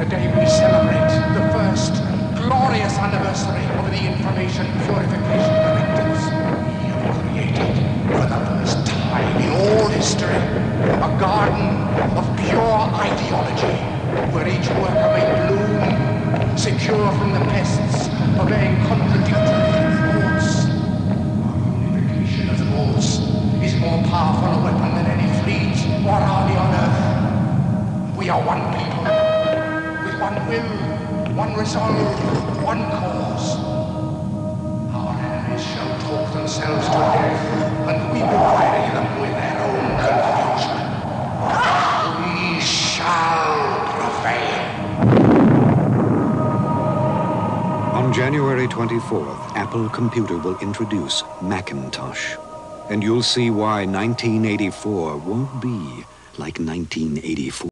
Today we celebrate the first glorious anniversary of the information purification directives. We have created, for the first time in all history, a garden of pure ideology, where each worker may bloom, secure from the pests of vain contradictory thoughts. Our unification of thoughts is more powerful a weapon than any fleet or army on earth. We are one people, with one will, one resolve, one cause. Our enemies shall talk themselves to death, and we will bury them with their own confusion. We shall prevail. On January 24th, Apple Computer will introduce Macintosh. And you'll see why 1984 won't be like 1984.